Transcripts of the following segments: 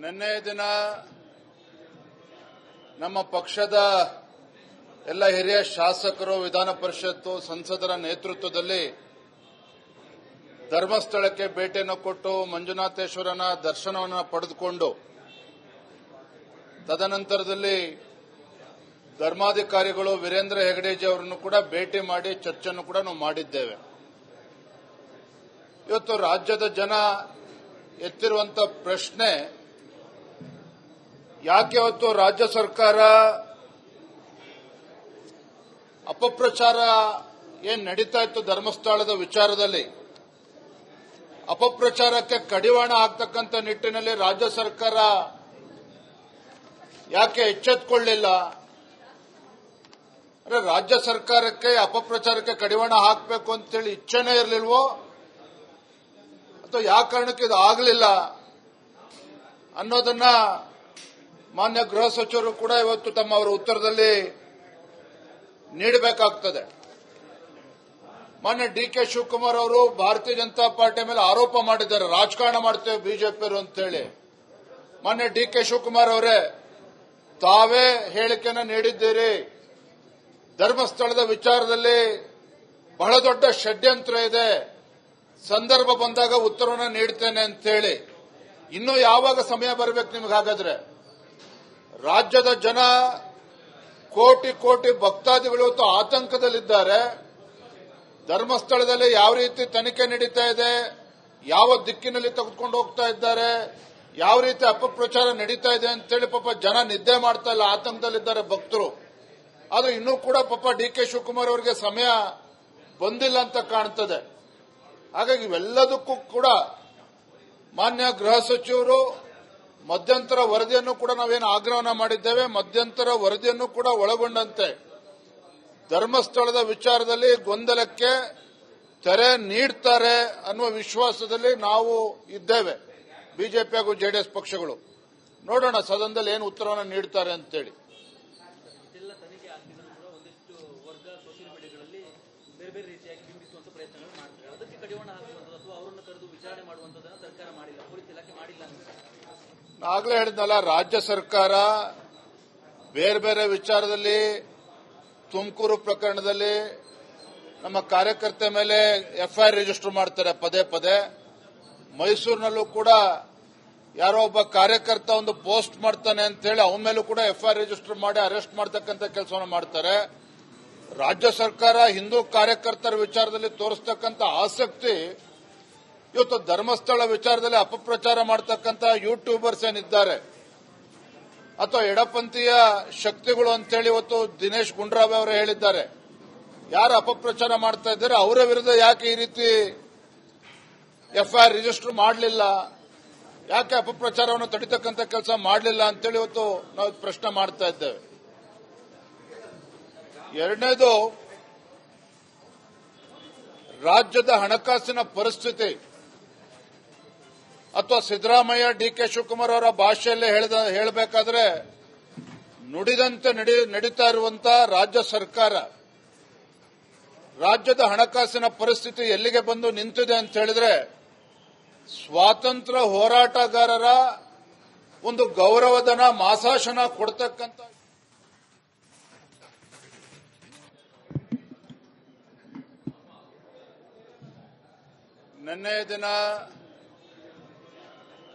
ನಿನ್ನೆ ದಿನ ನಮ್ಮ ಪಕ್ಷದ ಎಲ್ಲ ಹಿರಿಯ ಶಾಸಕರು, ವಿಧಾನ ಪರಿಷತ್ತು, ಸಂಸದರ ನೇತೃತ್ವದಲ್ಲಿ ಧರ್ಮಸ್ಥಳಕ್ಕೆ ಭೇಟಿಯನ್ನು ಕೊಟ್ಟು ಮಂಜುನಾಥೇಶ್ವರನ ದರ್ಶನವನ್ನು ಪಡೆದುಕೊಂಡು ತದನಂತರದಲ್ಲಿ ಧರ್ಮಾಧಿಕಾರಿಗಳು ವೀರೇಂದ್ರ ಹೆಗಡೆಜಿ ಅವರನ್ನು ಕೂಡ ಭೇಟಿ ಮಾಡಿ ಚರ್ಚೆಯನ್ನು ಕೂಡ ನಾವು ಮಾಡಿದ್ದೇವೆ. ಇವತ್ತು ರಾಜ್ಯದ ಜನ ಎತ್ತಿರುವಂತ ಪ್ರಶ್ನೆ, ಯಾಕೆ ಇವತ್ತು ರಾಜ್ಯ ಸರ್ಕಾರ ಅಪಪ್ರಚಾರ ಏನ್ ನಡೀತಾ ಇತ್ತು ಧರ್ಮಸ್ಥಳದ ವಿಚಾರದಲ್ಲಿ, ಅಪಪ್ರಚಾರಕ್ಕೆ ಕಡಿವಾಣ ಹಾಕ್ತಕ್ಕಂಥ ನಿಟ್ಟಿನಲ್ಲಿ ರಾಜ್ಯ ಸರ್ಕಾರ ಯಾಕೆ ಎಚ್ಚೆತ್ತುಕೊಳ್ಳಿಲ್ಲ? ಅಂದ್ರೆ ರಾಜ್ಯ ಸರ್ಕಾರಕ್ಕೆ ಅಪಪ್ರಚಾರಕ್ಕೆ ಕಡಿವಾಣ ಹಾಕಬೇಕು ಅಂತೇಳಿ ಇಚ್ಛೆನೇ ಇರಲಿಲ್ವೋ ಅಥವಾ ಯಾವ ಕಾರಣಕ್ಕೆ ಇದು ಆಗಲಿಲ್ಲ ಅನ್ನೋದನ್ನ ಮಾನ್ಯ ಗೃಹ ಸಚಿವರು ಕೂಡ ಇವತ್ತು ತಮ್ಮ ಅವರ ಉತ್ತರದಲ್ಲಿ ನೀಡಬೇಕಾಗ್ತದೆ. ಮಾನ್ಯ ಡಿ.ಕೆ. ಶಿವಕುಮಾರ್ ಅವರು ಭಾರತೀಯ ಜನತಾ ಪಾರ್ಟಿ ಮೇಲೆ ಆರೋಪ ಮಾಡಿದ್ದಾರೆ, ರಾಜಕಾರಣ ಮಾಡ್ತೇವೆ ಬಿಜೆಪಿಯವರು ಅಂತೇಳಿ. ಮಾನ್ಯ ಡಿ.ಕೆ. ಶಿವಕುಮಾರ್ ಅವರೇ, ತಾವೇ ಹೇಳಿಕೆಯನ್ನು ನೀಡಿದ್ದೀರಿ, ಧರ್ಮಸ್ಥಳದ ವಿಚಾರದಲ್ಲಿ ಬಹಳ ದೊಡ್ಡ ಷಡ್ಯಂತ್ರ ಇದೆ, ಸಂದರ್ಭ ಬಂದಾಗ ಉತ್ತರವನ್ನು ನೀಡ್ತೇನೆ ಅಂತೇಳಿ. ಇನ್ನು ಯಾವಾಗ ಸಮಯ ಬರಬೇಕು ನಿಮ್ಗೆ? ಹಾಗಾದ್ರೆ ರಾಜ್ಯದ ಜನ ಕೋಟಿ ಕೋಟಿ ಭಕ್ತಾದಿಗಳು ಇವತ್ತು ಆತಂಕದಲ್ಲಿದ್ದಾರೆ. ಧರ್ಮಸ್ಥಳದಲ್ಲಿ ಯಾವ ರೀತಿ ತನಿಖೆ ನಡೀತಾ ಇದೆ, ಯಾವ ದಿಕ್ಕಿನಲ್ಲಿ ತೆಗೆದುಕೊಂಡು ಹೋಗ್ತಾ ಇದ್ದಾರೆ, ಯಾವ ರೀತಿ ಅಪಪ್ರಚಾರ ನಡೀತಾ ಇದೆ ಅಂತೇಳಿ ಪಾಪ ಜನ ನಿದ್ದೆ ಮಾಡ್ತಾ ಇಲ್ಲ, ಆತಂಕದಲ್ಲಿದ್ದಾರೆ ಭಕ್ತರು. ಆದ್ರೆ ಇನ್ನೂ ಕೂಡ ಪಾಪ ಡಿ.ಕೆ. ಶಿವಕುಮಾರ್ ಅವರಿಗೆ ಸಮಯ ಬಂದಿಲ್ಲ ಅಂತ ಕಾಣ್ತದೆ. ಹಾಗಾಗಿ ಇವೆಲ್ಲದಕ್ಕೂ ಕೂಡ ಮಾನ್ಯ ಗೃಹ ಸಚಿವರು ಮಧ್ಯಂತರ ವರದಿಯನ್ನು ಕೂಡ ನಾವೇನು ಆಗ್ರಹವನ್ನು ಮಾಡಿದ್ದೇವೆ, ಮಧ್ಯಂತರ ವರದಿಯನ್ನು ಕೂಡ ಒಳಗೊಂಡಂತೆ ಧರ್ಮಸ್ಥಳದ ವಿಚಾರದಲ್ಲಿ ಗೊಂದಲಕ್ಕೆ ತೆರೆ ನೀಡ್ತಾರೆ ಅನ್ನುವ ವಿಶ್ವಾಸದಲ್ಲಿ ನಾವು ಇದ್ದೇವೆ, ಬಿಜೆಪಿ ಹಾಗೂ ಜೆಡಿಎಸ್ ಪಕ್ಷಗಳು. ನೋಡೋಣ ಸದನದಲ್ಲಿ ಏನು ಉತ್ತರವನ್ನು ನೀಡ್ತಾರೆ ಅಂತೇಳಿ. ಆಗಲೇ ಹೇಳಿದ್ನಲ್ಲ, ರಾಜ್ಯ ಸರ್ಕಾರ ಬೇರೆ ಬೇರೆ ವಿಚಾರದಲ್ಲಿ, ತುಮಕೂರು ಪ್ರಕರಣದಲ್ಲಿ ನಮ್ಮ ಕಾರ್ಯಕರ್ತೆ ಮೇಲೆ ಎಫ್ಐಆರ್ ರಿಜಿಸ್ಟರ್ ಮಾಡ್ತಾರೆ ಪದೇ ಪದೇ. ಮೈಸೂರಿನಲ್ಲೂ ಕೂಡ ಯಾರೋ ಒಬ್ಬ ಕಾರ್ಯಕರ್ತ ಒಂದು ಪೋಸ್ಟ್ ಮಾಡ್ತಾನೆ ಅಂತ ಹೇಳಿ ಅವನ ಮೇಲೂ ಕೂಡ ಎಫ್ಐಆರ್ ರಿಜಿಸ್ಟರ್ ಮಾಡಿ ಅರೆಸ್ಟ್ ಮಾಡತಕ್ಕಂಥ ಕೆಲಸವನ್ನು ಮಾಡ್ತಾರೆ. ರಾಜ್ಯ ಸರ್ಕಾರ ಹಿಂದೂ ಕಾರ್ಯಕರ್ತರ ವಿಚಾರದಲ್ಲಿ ತೋರಿಸತಕ್ಕಂಥ ಆಸಕ್ತಿ ಇವತ್ತು ಧರ್ಮಸ್ಥಳ ವಿಚಾರದಲ್ಲಿ ಅಪಪ್ರಚಾರ ಮಾಡತಕ್ಕಂಥ ಯೂಟ್ಯೂಬರ್ಸ್ ಏನಿದ್ದಾರೆ ಅಥವಾ ಎಡಪಂಥೀಯ ಶಕ್ತಿಗಳು ಅಂತೇಳಿ ಇವತ್ತು ದಿನೇಶ್ ಗುಂಡೂರಾವ್ ಅವರು ಹೇಳಿದ್ದಾರೆ. ಯಾರು ಅಪಪ್ರಚಾರ ಮಾಡ್ತಾ ಇದ್ದಾರೆ ಅವರ ವಿರುದ್ಧ ಯಾಕೆ ಈ ರೀತಿ ಎಫ್ಐಆರ್ ರಿಜಿಸ್ಟರ್ ಮಾಡಲಿಲ್ಲ, ಯಾಕೆ ಅಪಪ್ರಚಾರವನ್ನು ತಡಿತಕ್ಕಂಥ ಕೆಲಸ ಮಾಡಲಿಲ್ಲ ಅಂತೇಳಿ ಇವತ್ತು ನಾವು ಪ್ರಶ್ನೆ ಮಾಡ್ತಾ ಇದ್ದೇವೆ. ಎರಡನೇದು, ರಾಜ್ಯದ ಹಣಕಾಸಿನ ಪರಿಸ್ಥಿತಿ ಅಥವಾ ಸಿದ್ದರಾಮಯ್ಯ ಡಿ.ಕೆ. ಶಿವಕುಮಾರ್ ಅವರ ಭಾಷೆಯಲ್ಲೇ ಹೇಳಬೇಕಾದ್ರೆ ನುಡಿದಂತೆ ನಡೀತಾ ಇರುವಂತಹ ರಾಜ್ಯ ಸರ್ಕಾರ, ರಾಜ್ಯದ ಹಣಕಾಸಿನ ಪರಿಸ್ಥಿತಿ ಎಲ್ಲಿಗೆ ಬಂದು ನಿಂತಿದೆ ಅಂತ ಹೇಳಿದ್ರೆ, ಸ್ವಾತಂತ್ರ್ಯ ಹೋರಾಟಗಾರರ ಒಂದು ಗೌರವಧನ ಮಾಸಾಶನ ಕೊಡ್ತಕ್ಕಂಥ ನಿನ್ನೆ ದಿನ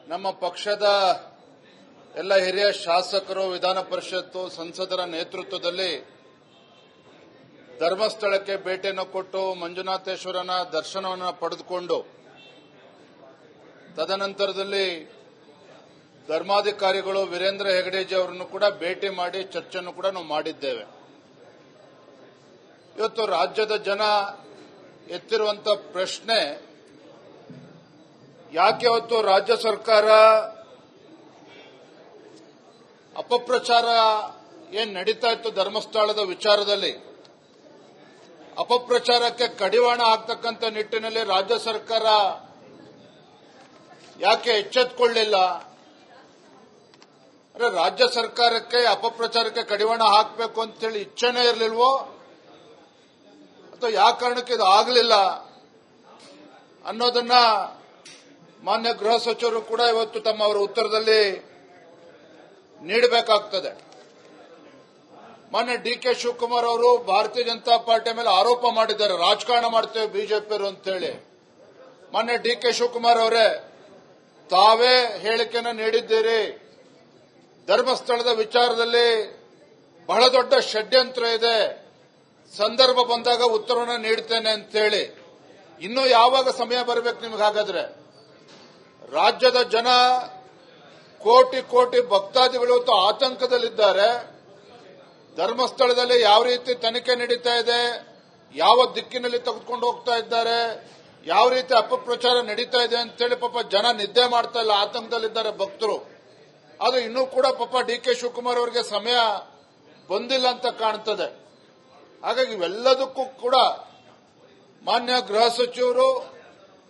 ನಮ್ಮ ಪಕ್ಷದ ಎಲ್ಲ ಹಿರಿಯ ಶಾಸಕರು, ವಿಧಾನ ಪರಿಷತ್ತು, ಸಂಸದರ ನೇತೃತ್ವದಲ್ಲಿ ಧರ್ಮಸ್ಥಳಕ್ಕೆ ಭೇಟಿಯನ್ನು ಕೊಟ್ಟು ಮಂಜುನಾಥೇಶ್ವರನ ದರ್ಶನವನ್ನು ಪಡೆದುಕೊಂಡು ತದನಂತರದಲ್ಲಿ ಧರ್ಮಾಧಿಕಾರಿಗಳು ವೀರೇಂದ್ರ ಹೆಗಡೆಜಿ ಅವರನ್ನು ಕೂಡ ಭೇಟಿ ಮಾಡಿ ಚರ್ಚೆಯನ್ನು ಕೂಡ ನಾವು ಮಾಡಿದ್ದೇವೆ. ಇವತ್ತು ರಾಜ್ಯದ ಜನ ಎತ್ತಿರುವಂತ ಪ್ರಶ್ನೆ, ಯಾಕೆ ಇವತ್ತು ರಾಜ್ಯ ಸರ್ಕಾರ ಅಪಪ್ರಚಾರ ಏನ್ ನಡೀತಾ ಇತ್ತು ಧರ್ಮಸ್ಥಳದ ವಿಚಾರದಲ್ಲಿ, ಅಪಪ್ರಚಾರಕ್ಕೆ ಕಡಿವಾಣ ಹಾಕ್ತಕ್ಕಂಥ ನಿಟ್ಟಿನಲ್ಲಿ ರಾಜ್ಯ ಸರ್ಕಾರ ಯಾಕೆ ಎಚ್ಚೆತ್ತುಕೊಳ್ಳಿಲ್ಲ? ಅಂದ್ರೆ ರಾಜ್ಯ ಸರ್ಕಾರಕ್ಕೆ ಅಪಪ್ರಚಾರಕ್ಕೆ ಕಡಿವಾಣ ಹಾಕಬೇಕು ಅಂತೇಳಿ ಇಚ್ಛೆನೇ ಇರಲಿಲ್ವೋ ಅಥವಾ ಯಾವ ಕಾರಣಕ್ಕೆ ಇದು ಆಗಲಿಲ್ಲ ಅನ್ನೋದನ್ನ ಮಾನ್ಯ ಗೃಹ ಸಚಿವರು ಕೂಡ ಇವತ್ತು ತಮ್ಮ ಅವರ ಉತ್ತರದಲ್ಲಿ ನೀಡಬೇಕಾಗ್ತದೆ. ಮೊನ್ನೆ ಡಿ.ಕೆ. ಶಿವಕುಮಾರ್ ಅವರು ಭಾರತೀಯ ಜನತಾ ಪಾರ್ಟಿ ಮೇಲೆ ಆರೋಪ ಮಾಡಿದ್ದಾರೆ, ರಾಜಕಾರಣ ಮಾಡ್ತೇವೆ ಬಿಜೆಪಿಯವರು ಅಂತೇಳಿ. ಮೊನ್ನೆ ಡಿ.ಕೆ. ಶಿವಕುಮಾರ್ ಅವರೇ ತಾವೇ ಹೇಳಿಕೆಯನ್ನು ನೀಡಿದ್ದೀರಿ, ಧರ್ಮಸ್ಥಳದ ವಿಚಾರದಲ್ಲಿ ಬಹಳ ದೊಡ್ಡ ಷಡ್ಯಂತ್ರ ಇದೆ, ಸಂದರ್ಭ ಬಂದಾಗ ಉತ್ತರವನ್ನು ನೀಡ್ತೇನೆ ಅಂತೇಳಿ. ಇನ್ನು ಯಾವಾಗ ಸಮಯ ಬರಬೇಕು ನಿಮ್ಗೆ? ಹಾಗಾದ್ರೆ ರಾಜ್ಯದ ಜನ ಕೋಟಿ ಕೋಟಿ ಭಕ್ತಾದಿಗಳು ಇವತ್ತು ಆತಂಕದಲ್ಲಿದ್ದಾರೆ. ಧರ್ಮಸ್ಥಳದಲ್ಲಿ ಯಾವ ರೀತಿ ತನಿಖೆ ನಡೀತಾ ಇದೆ, ಯಾವ ದಿಕ್ಕಿನಲ್ಲಿ ತೆಗೆದುಕೊಂಡು ಹೋಗ್ತಾ ಇದ್ದಾರೆ, ಯಾವ ರೀತಿ ಅಪಪ್ರಚಾರ ನಡೀತಾ ಇದೆ ಅಂತೇಳಿ ಪಾಪ ಜನ ನಿದ್ದೆ ಮಾಡ್ತಾ ಇಲ್ಲ, ಆತಂಕದಲ್ಲಿದ್ದಾರೆ ಭಕ್ತರು. ಅದು ಇನ್ನೂ ಕೂಡ ಪಾಪ ಡಿ.ಕೆ. ಶಿವಕುಮಾರ್ ಅವರಿಗೆ ಸಮಯ ಬಂದಿಲ್ಲ ಅಂತ ಕಾಣ್ತದೆ. ಹಾಗಾಗಿ ಇವೆಲ್ಲದಕ್ಕೂ ಕೂಡ ಮಾನ್ಯ ಗೃಹ ಸಚಿವರು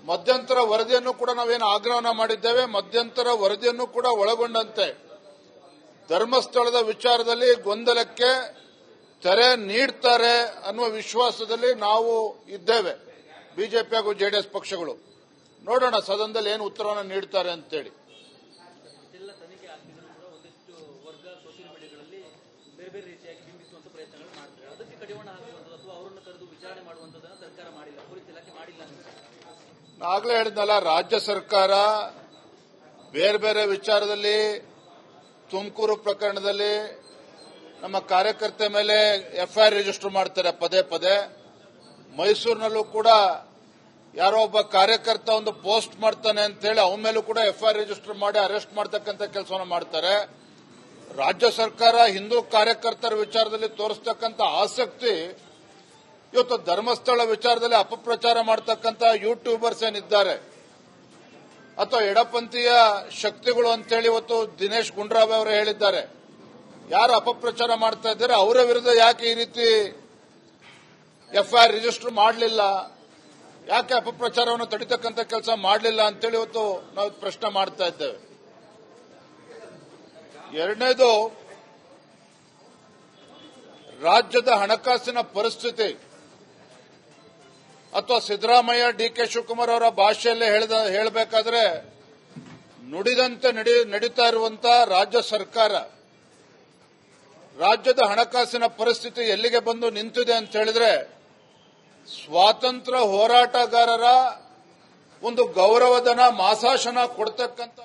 ಮಧ್ಯಂತರ ವರದಿಯನ್ನು ಕೂಡ ನಾವೇನು ಆಗ್ರಹನ ಮಾಡಿದ್ದೇವೆ, ಮಧ್ಯಂತರ ವರದಿಯನ್ನು ಕೂಡ ಒಳಗೊಂಡಂತೆ ಧರ್ಮಸ್ಥಳದ ವಿಚಾರದಲ್ಲಿ ಗೊಂದಲಕ್ಕೆ ತೆರೆ ನೀಡ್ತಾರೆ ಅನ್ನುವ ವಿಶ್ವಾಸದಲ್ಲಿ ನಾವು ಇದ್ದೇವೆ, ಬಿಜೆಪಿ ಹಾಗೂ ಜೆಡಿಎಸ್ ಪಕ್ಷಗಳು. ನೋಡೋಣ ಸದನದಲ್ಲಿ ಏನು ಉತ್ತರವನ್ನು ನೀಡ್ತಾರೆ ಅಂತೇಳಿ. ಆಗಲೇ ಹೇಳಿದ್ನಲ್ಲ, ರಾಜ್ಯ ಸರ್ಕಾರ ಬೇರೆ ಬೇರೆ ವಿಚಾರದಲ್ಲಿ, ತುಮಕೂರು ಪ್ರಕರಣದಲ್ಲಿ ನಮ್ಮ ಕಾರ್ಯಕರ್ತೆ ಮೇಲೆ ಎಫ್ಐಆರ್ ರಿಜಿಸ್ಟರ್ ಮಾಡ್ತಾರೆ ಪದೇ ಪದೇ. ಮೈಸೂರಿನಲ್ಲೂ ಕೂಡ ಯಾರೋ ಒಬ್ಬ ಕಾರ್ಯಕರ್ತ ಒಂದು ಪೋಸ್ಟ್ ಮಾಡ್ತಾನೆ ಅಂತ ಹೇಳಿ ಅವನ ಮೇಲೂ ಕೂಡ ಎಫ್ಐಆರ್ ರಿಜಿಸ್ಟರ್ ಮಾಡಿ ಅರೆಸ್ಟ್ ಮಾಡತಕ್ಕಂಥ ಕೆಲಸವನ್ನು ಮಾಡ್ತಾರೆ. ರಾಜ್ಯ ಸರ್ಕಾರ ಹಿಂದೂ ಕಾರ್ಯಕರ್ತರ ವಿಚಾರದಲ್ಲಿ ತೋರಿಸತಕ್ಕಂಥ ಆಸಕ್ತಿ ಇವತ್ತು ಧರ್ಮಸ್ಥಳ ವಿಚಾರದಲ್ಲಿ ಅಪಪ್ರಚಾರ ಮಾಡತಕ್ಕಂಥ ಯೂಟ್ಯೂಬರ್ಸ್ ಏನಿದ್ದಾರೆ ಅಥವಾ ಎಡಪಂಥೀಯ ಶಕ್ತಿಗಳು ಅಂತೇಳಿ ಇವತ್ತು ದಿನೇಶ್ ಗುಂಡೂರಾವ್ ಅವರು ಹೇಳಿದ್ದಾರೆ. ಯಾರು ಅಪಪ್ರಚಾರ ಮಾಡ್ತಾ ಇದ್ದಾರೆ ಅವರ ವಿರುದ್ಧ ಯಾಕೆ ಈ ರೀತಿ ಎಫ್ಐಆರ್ ರಿಜಿಸ್ಟರ್ ಮಾಡಲಿಲ್ಲ, ಯಾಕೆ ಅಪಪ್ರಚಾರವನ್ನು ತಡಿತಕ್ಕಂಥ ಕೆಲಸ ಮಾಡಲಿಲ್ಲ ಅಂತೇಳಿ ಇವತ್ತು ನಾವು ಪ್ರಶ್ನೆ ಮಾಡ್ತಾ ಇದ್ದೇವೆ. ಎರಡನೇದು, ರಾಜ್ಯದ ಹಣಕಾಸಿನ ಪರಿಸ್ಥಿತಿ ಅಥವಾ ಸಿದ್ದರಾಮಯ್ಯ ಡಿ.ಕೆ. ಶಿವಕುಮಾರ್ ಅವರ ಭಾಷೆಯಲ್ಲೇ ಹೇಳಬೇಕಾದ್ರೆ ನುಡಿದಂತೆ ನಡೀತಾ ಇರುವಂತಹ ರಾಜ್ಯ ಸರ್ಕಾರ, ರಾಜ್ಯದ ಹಣಕಾಸಿನ ಪರಿಸ್ಥಿತಿ ಎಲ್ಲಿಗೆ ಬಂದು ನಿಂತಿದೆ ಅಂತ ಹೇಳಿದ್ರೆ, ಸ್ವಾತಂತ್ರ್ಯ ಹೋರಾಟಗಾರರ ಒಂದು ಗೌರವಧನ ಮಾಸಾಶನ ಕೊಡ್ತಕ್ಕಂಥ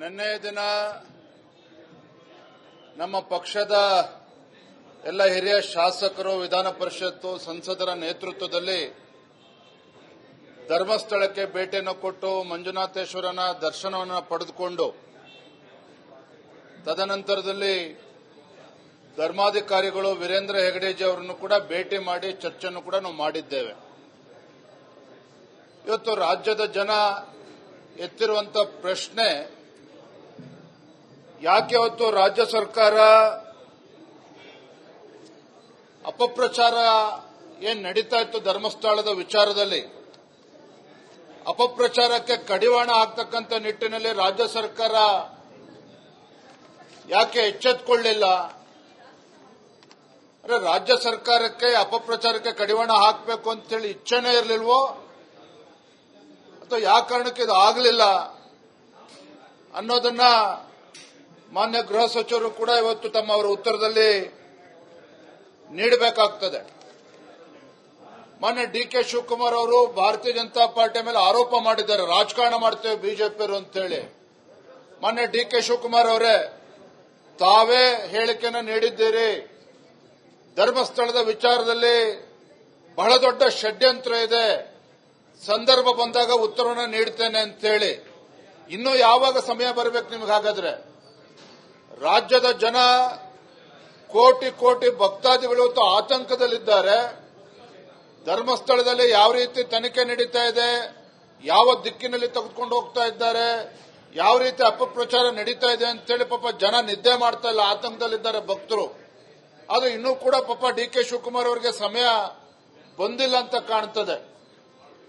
ನಿನ್ನೆ ದಿನ ನಮ್ಮ ಪಕ್ಷದ ಎಲ್ಲ ಹಿರಿಯ ಶಾಸಕರು, ವಿಧಾನ ಪರಿಷತ್ತು ಸಂಸದರ ನೇತೃತ್ವದಲ್ಲಿ ಧರ್ಮಸ್ಥಳಕ್ಕೆ ಭೇಟಿಯನ್ನು ಕೊಟ್ಟು ಮಂಜುನಾಥೇಶ್ವರನ ದರ್ಶನವನ್ನು ಪಡೆದುಕೊಂಡು ತದನಂತರದಲ್ಲಿ ಧರ್ಮಾಧಿಕಾರಿಗಳು ವೀರೇಂದ್ರ ಹೆಗಡೆಜಿ ಅವರನ್ನು ಕೂಡ ಭೇಟಿ ಮಾಡಿ ಚರ್ಚೆಯನ್ನು ಕೂಡ ನಾವು ಮಾಡಿದ್ದೇವೆ. ಇವತ್ತು ರಾಜ್ಯದ ಜನ ಎತ್ತಿರುವಂತ ಪ್ರಶ್ನೆ, ಯಾಕೆ ಇವತ್ತು ರಾಜ್ಯ ಸರ್ಕಾರ ಅಪಪ್ರಚಾರ ಏನ್ ನಡೀತಾ ಇತ್ತು ಧರ್ಮಸ್ಥಳದ ವಿಚಾರದಲ್ಲಿ, ಅಪಪ್ರಚಾರಕ್ಕೆ ಕಡಿವಾಣ ಹಾಕ್ತಕ್ಕಂಥ ನಿಟ್ಟಿನಲ್ಲಿ ರಾಜ್ಯ ಸರ್ಕಾರ ಯಾಕೆ ಎಚ್ಚೆತ್ತುಕೊಳ್ಳಲಿಲ್ಲ? ಅಂದ್ರೆ ರಾಜ್ಯ ಸರ್ಕಾರಕ್ಕೆ ಅಪಪ್ರಚಾರಕ್ಕೆ ಕಡಿವಾಣ ಹಾಕಬೇಕು ಅಂತೇಳಿ ಇಚ್ಛೆನೇ ಇರಲಿಲ್ವೋ ಅಥವಾ ಯಾವ ಕಾರಣಕ್ಕೆ ಇದು ಆಗಲಿಲ್ಲ ಅನ್ನೋದನ್ನ ಮಾನ್ಯ ಗೃಹ ಸಚಿವರು ಕೂಡ ಇವತ್ತು ತಮ್ಮ ಅವರ ಉತ್ತರದಲ್ಲಿ ನೀಡಬೇಕಾಗ್ತದೆ. ಮೊನ್ನೆ ಡಿ.ಕೆ. ಶಿವಕುಮಾರ್ ಅವರು ಭಾರತೀಯ ಜನತಾ ಪಾರ್ಟಿ ಮೇಲೆ ಆರೋಪ ಮಾಡಿದ್ದಾರೆ, ರಾಜಕಾರಣ ಮಾಡ್ತೇವೆ ಬಿಜೆಪಿಯವರು ಅಂತೇಳಿ. ಮೊನ್ನೆ ಡಿ.ಕೆ. ಶಿವಕುಮಾರ್ ಅವರೇ ತಾವೇ ಹೇಳಿಕೆಯನ್ನು ನೀಡಿದ್ದೀರಿ, ಧರ್ಮಸ್ಥಳದ ವಿಚಾರದಲ್ಲಿ ಬಹಳ ದೊಡ್ಡ ಷಡ್ಯಂತ್ರ ಇದೆ, ಸಂದರ್ಭ ಬಂದಾಗ ಉತ್ತರವನ್ನು ನೀಡ್ತೇನೆ ಅಂತೇಳಿ. ಇನ್ನು ಯಾವಾಗ ಸಮಯ ಬರಬೇಕು ನಿಮ್ಗೆ? ಹಾಗಾದ್ರೆ ರಾಜ್ಯದ ಜನ ಕೋಟಿ ಕೋಟಿ ಭಕ್ತಾದಿಗಳು ಇವತ್ತು ಆತಂಕದಲ್ಲಿದ್ದಾರೆ. ಧರ್ಮಸ್ಥಳದಲ್ಲಿ ಯಾವ ರೀತಿ ತನಿಖೆ ನಡೀತಾ ಇದೆ, ಯಾವ ದಿಕ್ಕಿನಲ್ಲಿ ತೆಗೆದುಕೊಂಡು ಹೋಗ್ತಾ ಇದ್ದಾರೆ, ಯಾವ ರೀತಿ ಅಪಪ್ರಚಾರ ನಡೀತಾ ಇದೆ ಅಂತೇಳಿ ಪಾಪ ಜನ ನಿದ್ದೆ ಮಾಡ್ತಾ ಇಲ್ಲ, ಆತಂಕದಲ್ಲಿದ್ದಾರೆ ಭಕ್ತರು. ಅದು ಇನ್ನೂ ಕೂಡ ಪಾಪ ಡಿ.ಕೆ. ಶಿವಕುಮಾರ್ ಅವರಿಗೆ ಸಮಯ ಬಂದಿಲ್ಲ ಅಂತ ಕಾಣ್ತದೆ.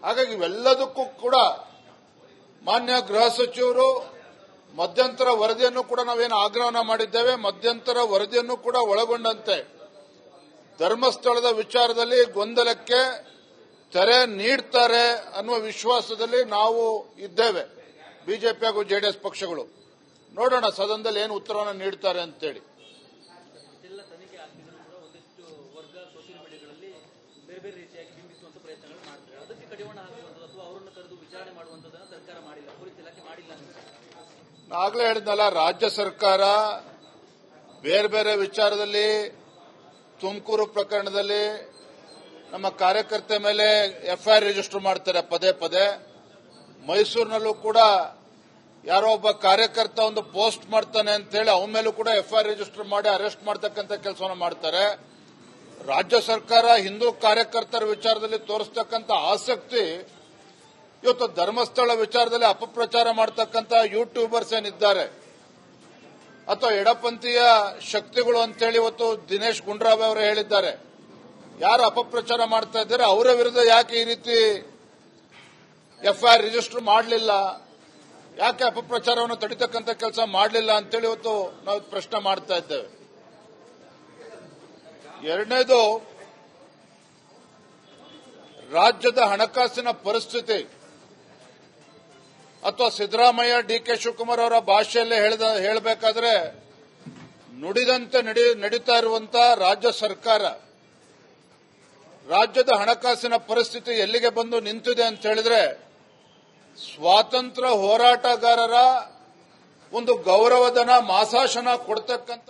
ಹಾಗಾಗಿ ಇವೆಲ್ಲದಕ್ಕೂ ಕೂಡ ಮಾನ್ಯ ಗೃಹ ಸಚಿವರು ಮಧ್ಯಂತರ ವರದಿಯನ್ನು ಕೂಡ ನಾವೇನು ಆಗ್ರಹನ ಮಾಡಿದ್ದೇವೆ, ಮಧ್ಯಂತರ ವರದಿಯನ್ನು ಕೂಡ ಒಳಗೊಂಡಂತೆ ಧರ್ಮಸ್ಥಳದ ವಿಚಾರದಲ್ಲಿ ಗೊಂದಲಕ್ಕೆ ತೆರೆ ನೀಡ್ತಾರೆ ಅನ್ನುವ ವಿಶ್ವಾಸದಲ್ಲಿ ನಾವು ಇದ್ದೇವೆ. ಬಿಜೆಪಿ ಹಾಗೂ ಜೆಡಿಎಸ್ ಪಕ್ಷಗಳು ನೋಡೋಣ ಸದನದಲ್ಲಿ ಏನು ಉತ್ತರವನ್ನು ನೀಡ್ತಾರೆ ಅಂತೇಳಿ. ಎಲ್ಲ ತನಿಖೆ ಆಗ್ತಿದ್ರು ಕೂಡ ಒಂದಿಷ್ಟು ವರ್ಗ ಸೋಷಿಯಲ್ ಮೀಡಿಯಾಗಳಲ್ಲಿ ಬೇರೆ ಬೇರೆ ರೀತಿಯಾಗಿ ಬಿಂಬಿಸುವಂತ ಪ್ರಯತ್ನಗಳು ಮಾಡ್ತಾರೆ. ಅದಕ್ಕೆ ಕಡಿವಾಣ ಹಾಕುವಂಥದ್ದು ಅಥವಾ ಅವರನ್ನು ಕರೆದು ವಿಚಾರಣೆ ಮಾಡುವಂಥದ್ದನ್ನು ಸರ್ಕಾರ ಮಾಡಿಲ್ಲ, ಪೊಲೀಸ್ ಇಲಾಖೆ ಮಾಡಿಲ್ಲ ಅಂತ ನಾಗಲೇ ಹೇಳಿದ್ನಲ್ಲ, ರಾಜ್ಯ ಸರ್ಕಾರ ಬೇರೆ ಬೇರೆ ವಿಚಾರದಲ್ಲಿ ತುಮಕೂರು ಪ್ರಕರಣದಲ್ಲಿ ನಮ್ಮ ಕಾರ್ಯಕರ್ತೆ ಮೇಲೆ ಎಫ್ಐಆರ್ ರಿಜಿಸ್ಟರ್ ಮಾಡ್ತಾರೆ ಪದೇ ಪದೇ. ಮೈಸೂರಿನಲ್ಲೂ ಕೂಡ ಯಾರೋ ಒಬ್ಬ ಕಾರ್ಯಕರ್ತ ಒಂದು ಪೋಸ್ಟ್ ಮಾಡ್ತಾನೆ ಅಂತ ಹೇಳಿ ಅವನ ಮೇಲೂ ಕೂಡ ಎಫ್ಐಆರ್ ರಿಜಿಸ್ಟರ್ ಮಾಡಿ ಅರೆಸ್ಟ್ ಮಾಡತಕ್ಕಂಥ ಕೆಲಸವನ್ನು ಮಾಡ್ತಾರೆ. ರಾಜ್ಯ ಸರ್ಕಾರ ಹಿಂದೂ ಕಾರ್ಯಕರ್ತರ ವಿಚಾರದಲ್ಲಿ ತೋರಿಸ್ತಕ್ಕಂಥ ಆಸಕ್ತಿ ಇವತ್ತು ಧರ್ಮಸ್ಥಳ ವಿಚಾರದಲ್ಲಿ ಅಪಪ್ರಚಾರ ಮಾಡತಕ್ಕಂಥ ಯೂಟ್ಯೂಬರ್ಸ್ ಏನಿದ್ದಾರೆ ಅಥವಾ ಎಡಪಂಥೀಯ ಶಕ್ತಿಗಳು ಅಂತೇಳಿ ಇವತ್ತು ದಿನೇಶ್ ಗುಂಡೂರಾವ್ ಅವರು ಹೇಳಿದ್ದಾರೆ. ಯಾರು ಅಪಪ್ರಚಾರ ಮಾಡ್ತಾ ಇದ್ದಾರೆ ಅವರ ವಿರುದ್ಧ ಯಾಕೆ ಈ ರೀತಿ ಎಫ್ಐಆರ್ ರಿಜಿಸ್ಟರ್ ಮಾಡಲಿಲ್ಲ, ಯಾಕೆ ಅಪಪ್ರಚಾರವನ್ನು ತಡಿತಕ್ಕಂಥ ಕೆಲಸ ಮಾಡಲಿಲ್ಲ ಅಂತೇಳಿ ಇವತ್ತು ನಾವು ಪ್ರಶ್ನೆ ಮಾಡ್ತಾ ಇದ್ದೇವೆ. ಎರಡನೇದು, ರಾಜ್ಯದ ಹಣಕಾಸಿನ ಪರಿಸ್ಥಿತಿ ಅಥವಾ ಸಿದ್ದರಾಮಯ್ಯ ಡಿಕೆ ಶಿವಕುಮಾರ್ ಅವರ ಭಾಷೆಯಲ್ಲೇ ಹೇಳಬೇಕಾದ್ರೆ ನುಡಿದಂತೆ ನಡೀತಾ ಇರುವಂತಹ ರಾಜ್ಯ ಸರ್ಕಾರ, ರಾಜ್ಯದ ಹಣಕಾಸಿನ ಪರಿಸ್ಥಿತಿ ಎಲ್ಲಿಗೆ ಬಂದು ನಿಂತಿದೆ ಅಂತ ಹೇಳಿದ್ರೆ ಸ್ವಾತಂತ್ರ್ಯ ಹೋರಾಟಗಾರರ ಒಂದು ಗೌರವಧನ ಮಾಸಾಶನ ಕೊಡ್ತಕ್ಕಂಥ